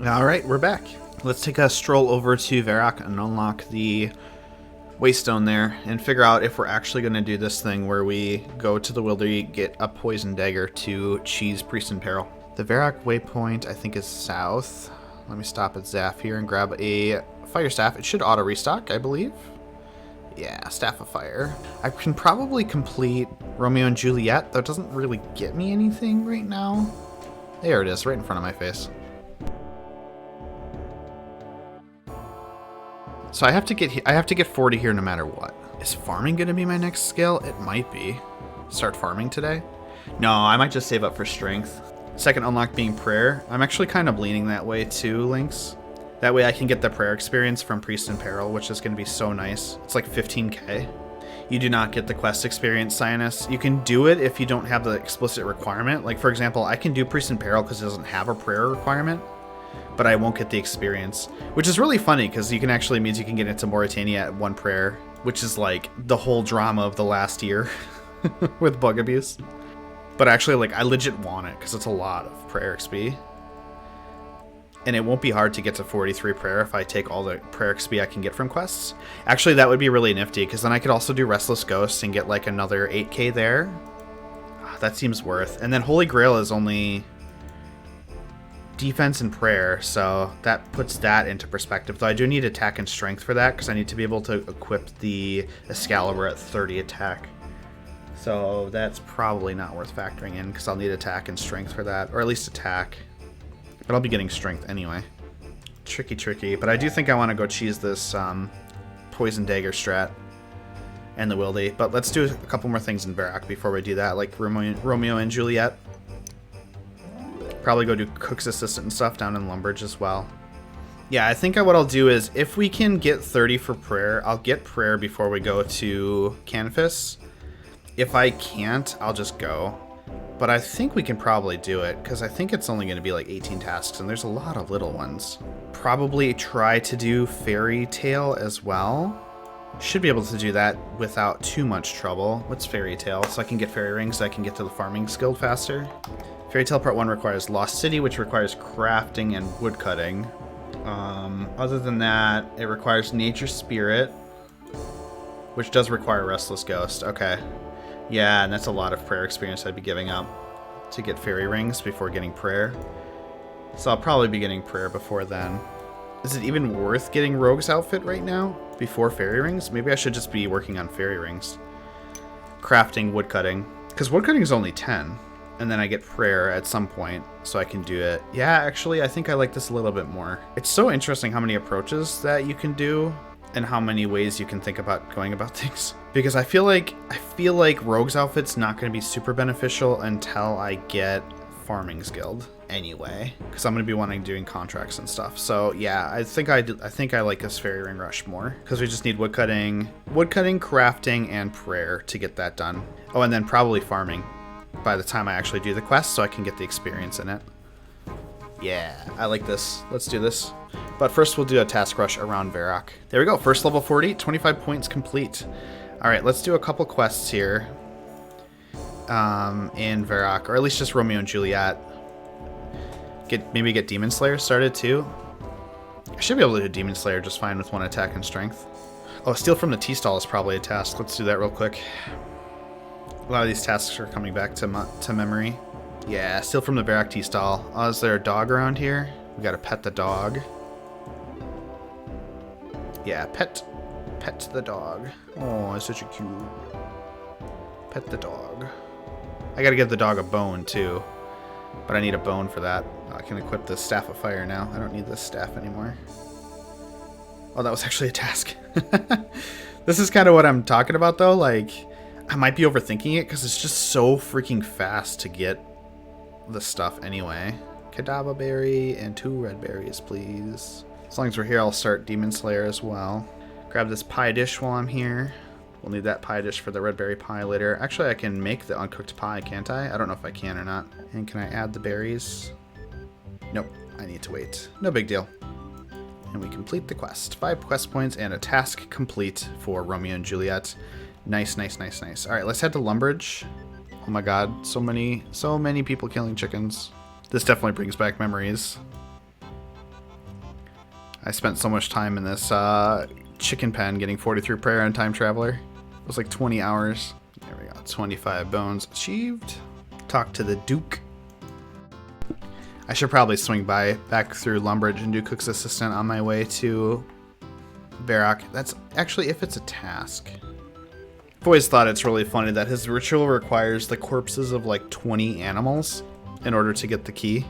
Alright, we're back. Let's take a stroll over to Varrock and unlock the Waystone there and figure out if we're actually going to do this thing where we go to the Wildery, get a poison dagger to cheese Priest in Peril. The Varrock waypoint, I think, is south. Let me stop at Zaf here and grab a fire staff. It should auto restock, I believe. Yeah, Staff of Fire. I can probably complete Romeo and Juliet, though it doesn't really get me anything right now. There it is, right in front of my face. So I have to get 40 here no matter what. Is farming gonna be my next skill? It might be. Start farming today? No, I might just save up for strength. Second unlock being prayer. I'm actually kind of leaning that way too, Lynx. That way I can get the prayer experience from Priest in Peril, which is gonna be so nice. It's like 15k. You do not get the quest experience, Cyanus. You can do it if you don't have the explicit requirement. Like for example, I can do Priest in Peril because it doesn't have a prayer requirement, but I won't get the experience, which is really funny because you can actually means you can get into Mauritania at one prayer, which is like the whole drama of the last year with bug abuse. But actually, like, I legit want it because it's a lot of prayer XP. And it won't be hard to get to 43 prayer if I take all the prayer XP I can get from quests. Actually, that would be really nifty because then I could also do Restless Ghosts and get like another 8k there. That seems worth. And then Holy Grail is only defense and prayer, so that puts that into perspective. Though I do need attack and strength for that because I need to be able to equip the Excalibur at 30 attack. So that's probably not worth factoring in because I'll need attack and strength for that, or at least attack. But I'll be getting strength anyway. Tricky. But I do think I want to go cheese this Poison Dagger strat and the Wildy. But let's do a couple more things in Varrock before we do that, like Romeo and Juliet. Probably go do Cook's Assistant and stuff down in Lumbridge as well. Yeah, I think what I'll do is if we can get 30 for prayer, I'll get prayer before we go to Canvas. If I can't, I'll just go. But I think we can probably do it because I think it's only going to be like 18 tasks and there's a lot of little ones. Probably try to do Fairy Tale as well. Should be able to do that without too much trouble. What's Fairy Tale? So I can get fairy rings so I can get to the farming guild faster. Fairy Tale Part 1 requires Lost City, which requires crafting and woodcutting. Other than that, it requires Nature Spirit, which does require Restless Ghost. Okay. Yeah, and that's a lot of prayer experience I'd be giving up to get fairy rings before getting prayer. So I'll probably be getting prayer before then. Is it even worth getting Rogue's outfit right now before fairy rings? Maybe I should just be working on fairy rings. Crafting, woodcutting. Because woodcutting is only 10. And then I get prayer at some point, so I can do it. Yeah, actually, I think I like this a little bit more. It's so interesting how many approaches that you can do and how many ways you can think about going about things. Because I feel like Rogue's outfit's not going to be super beneficial until I get Farming's Guild anyway, because I'm going to be wanting doing contracts and stuff. So yeah, I think I like this Fairy Ring Rush more because we just need woodcutting, crafting, and prayer to get that done. Oh, and then probably farming by the time I actually do the quest so I can get the experience in it. Yeah, I like this. Let's do this. But first we'll do a task rush around Varrock. There we go, first level 40, 25 points complete. Alright, let's do a couple quests here in Varrock, or at least just Romeo and Juliet. Maybe get Demon Slayer started too. I should be able to do Demon Slayer just fine with one attack and strength. Oh, Steal from the T-Stall is probably a task. Let's do that real quick. A lot of these tasks are coming back to memory. Yeah, Steal from the Varrock T-Stall. Oh, is there a dog around here? We gotta pet the dog. Yeah, pet the dog. Oh, it's such a cute. Pet the dog. I gotta give the dog a bone too, but I need a bone for that. I can equip the Staff of Fire now. I don't need this staff anymore. Oh, that was actually a task. This is kind of what I'm talking about though. Like, I might be overthinking it because it's just so freaking fast to get the stuff anyway. Kadabra berry and 2 red berries, please. As long as we're here, I'll start Demon Slayer as well. Grab this pie dish while I'm here. We'll need that pie dish for the red berry pie later. Actually, I can make the uncooked pie, can't I? I don't know if I can or not. And can I add the berries? Nope, I need to wait. No big deal. And we complete the quest. 5 quest points and a task complete for Romeo and Juliet. Nice. All right, let's head to Lumbridge. Oh my god, so many people killing chickens. This definitely brings back memories. I spent so much time in this chicken pen getting 43 prayer and time traveler. It was like 20 hours. There we go. 25 bones achieved. Talk to the Duke. I should probably swing back through Lumbridge and do Cook's Assistant on my way to Varrock. That's actually if it's a task. I've always thought it's really funny that his ritual requires the corpses of like 20 animals in order to get the key.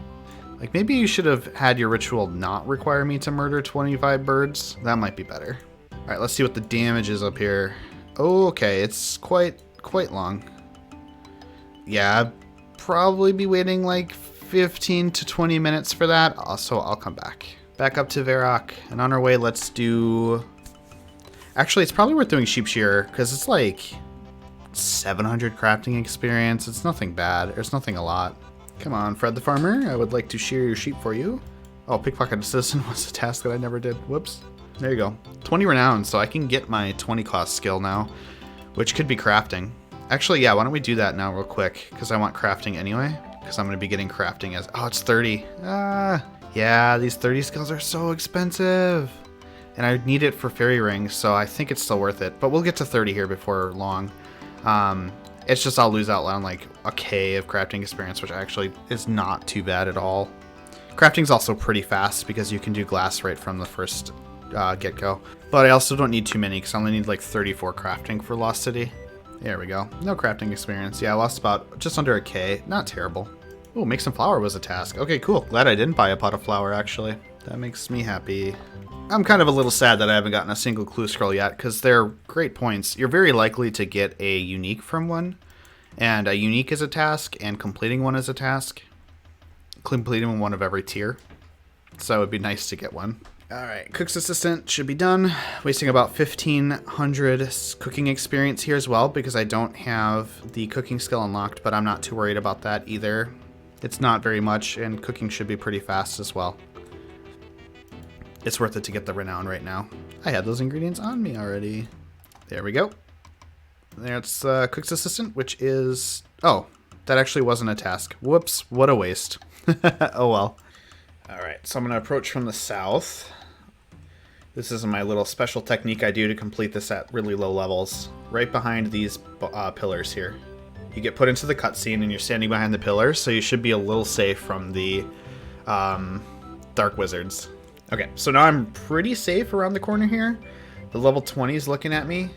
Like maybe you should have had your ritual not require me to murder 25 birds. That might be better. All right, let's see what the damage is up here. Oh, okay, it's quite long. Yeah, I'd probably be waiting like 15 to 20 minutes for that. So I'll come back. Back up to Varrock, and on our way, let's do... Actually, it's probably worth doing Sheep Shearer, because it's like 700 crafting experience. It's nothing bad. There's nothing a lot. Come on, Fred the Farmer. I would like to shear your sheep for you. Oh, Pickpocket Assistant was a task that I never did. Whoops. There you go. 20 renown, so I can get my 20 cost skill now, which could be crafting. Actually, yeah, why don't we do that now real quick, because I want crafting anyway, because I'm going to be getting crafting as... Oh, it's 30. Yeah, these 30 skills are so expensive. And I need it for fairy rings, so I think it's still worth it. But we'll get to 30 here before long. It's just I'll lose out on like a K of crafting experience, which actually is not too bad at all. Crafting's also pretty fast because you can do glass right from the first get-go. But I also don't need too many because I only need like 34 crafting for Lost City. There we go. No crafting experience. Yeah, I lost about just under a K. Not terrible. Oh, make some flour was a task. Okay, cool. Glad I didn't buy a pot of flour, actually. That makes me happy. I'm kind of a little sad that I haven't gotten a single clue scroll yet, because they're great points. You're very likely to get a unique from one, and a unique is a task, and completing one is a task. Completing one of every tier. So it would be nice to get one. Alright, Cook's Assistant should be done. Wasting about 1,500 cooking experience here as well, because I don't have the cooking skill unlocked, but I'm not too worried about that either. It's not very much, and cooking should be pretty fast as well. It's worth it to get the renown right now. I had those ingredients on me already. There we go. There's Cook's Assistant, which is... Oh, that actually wasn't a task. Whoops, what a waste. Oh well. Alright, so I'm going to approach from the south. This is my little special technique I do to complete this at really low levels. Right behind these pillars here. You get put into the cutscene and you're standing behind the pillars, so you should be a little safe from the dark wizards. Okay, so now I'm pretty safe around the corner here. The level 20 is looking at me.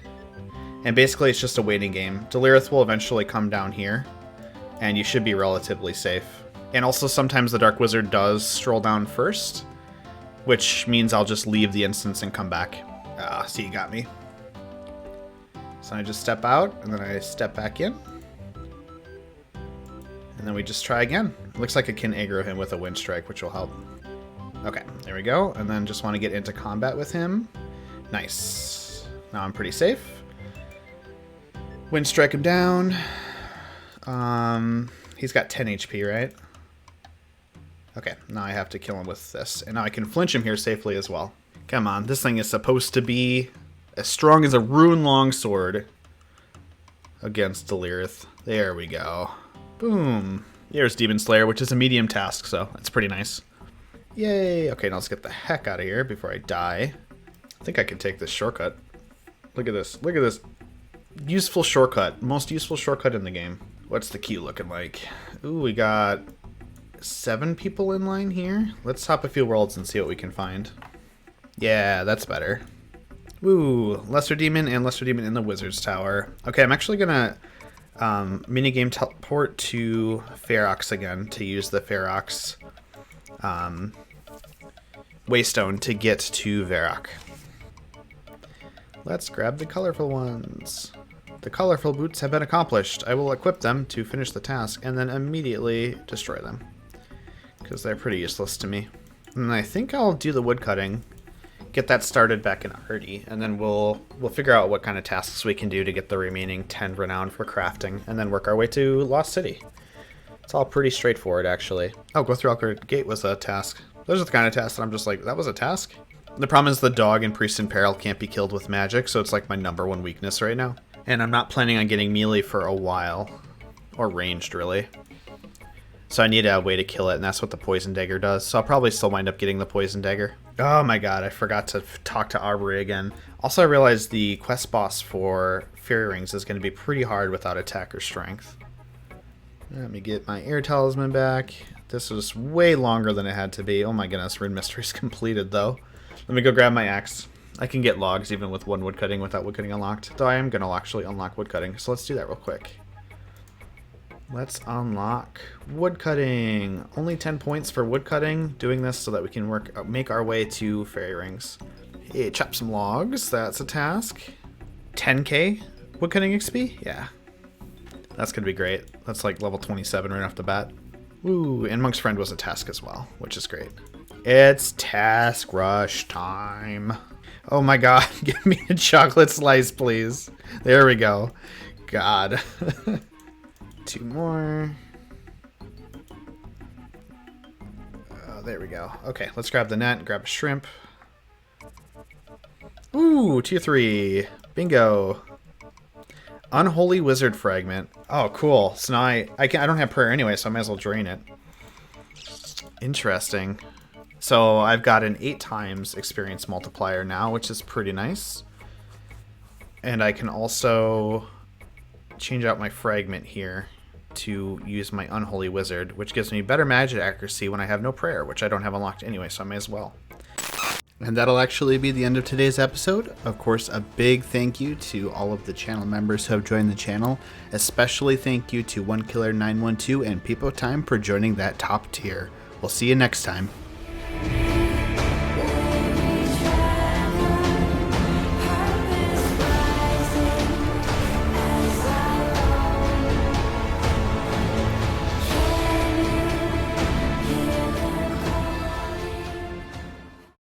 And basically it's just a waiting game. Delirith will eventually come down here. And you should be relatively safe. And also sometimes the Dark Wizard does stroll down first. Which means I'll just leave the instance and come back. See, you got me. So I just step out, and then I step back in. And then we just try again. It looks like I can aggro him with a Wind Strike, which will help. Okay, there we go. And then just want to get into combat with him. Nice. Now I'm pretty safe. Wind Strike him down. He's got 10 HP, right? Okay, now I have to kill him with this. And now I can flinch him here safely as well. Come on, this thing is supposed to be as strong as a rune longsword against Delirith. There we go. Boom. There's Demon Slayer, which is a medium task, so that's pretty nice. Yay! Okay, now let's get the heck out of here before I die. I think I can take this shortcut. Look at this. Look at this. Useful shortcut. Most useful shortcut in the game. What's the queue looking like? Ooh, we got 7 people in line here. Let's hop a few worlds and see what we can find. Yeah, that's better. Ooh, Lesser Demon and Lesser Demon in the Wizard's Tower. Okay, I'm actually gonna minigame teleport to Ferox again to use the Ferox Waystone to get to Varrock. Let's grab the colorful ones. The colorful boots have been accomplished. I will equip them to finish the task and then immediately destroy them. Because they're pretty useless to me. And I think I'll do the woodcutting, get that started back in Artie, and then we'll figure out what kind of tasks we can do to get the remaining 10 renown for crafting, and then work our way to Lost City. It's all pretty straightforward, actually. Oh, go through Elkert Gate was a task. Those are the kind of tasks that I'm just like, that was a task? The problem is the dog and Priest in Peril can't be killed with magic, so it's like my #1 weakness right now. And I'm not planning on getting melee for a while. Or ranged, really. So I need a way to kill it, and that's what the poison dagger does. So I'll probably still wind up getting the poison dagger. Oh my god, I forgot to talk to Aubrey again. Also, I realized the quest boss for Fairy Rings is going to be pretty hard without attack or strength. Let me get my air talisman back. This was way longer than it had to be. Oh my goodness, Rune Mystery's completed though. Let me go grab my axe. I can get logs even with one woodcutting without woodcutting unlocked. Though I am going to actually unlock woodcutting, so let's do that real quick. Let's unlock woodcutting. Only 10 points for woodcutting. Doing this so that we can make our way to Fairy Rings. Hey, chop some logs. That's a task. 10k woodcutting XP? Yeah. That's going to be great. That's like level 27 right off the bat. Ooh, and Monk's Friend was a task as well, which is great. It's task rush time. Oh my god, give me a chocolate slice, please. There we go. God. 2 more. Oh, there we go. Okay, let's grab the net, grab a shrimp. Ooh, tier 3. Bingo. Unholy Wizard Fragment. Oh, cool. So now I don't have prayer anyway, so I might as well drain it. Interesting. So I've got an 8 times experience multiplier now, which is pretty nice. And I can also change out my fragment here to use my Unholy Wizard, which gives me better magic accuracy when I have no prayer, which I don't have unlocked anyway, so I may as well. And that'll actually be the end of today's episode. Of course, a big thank you to all of the channel members who have joined the channel. Especially thank you to OneKiller912 and Peepo Time for joining that top tier. We'll see you next time.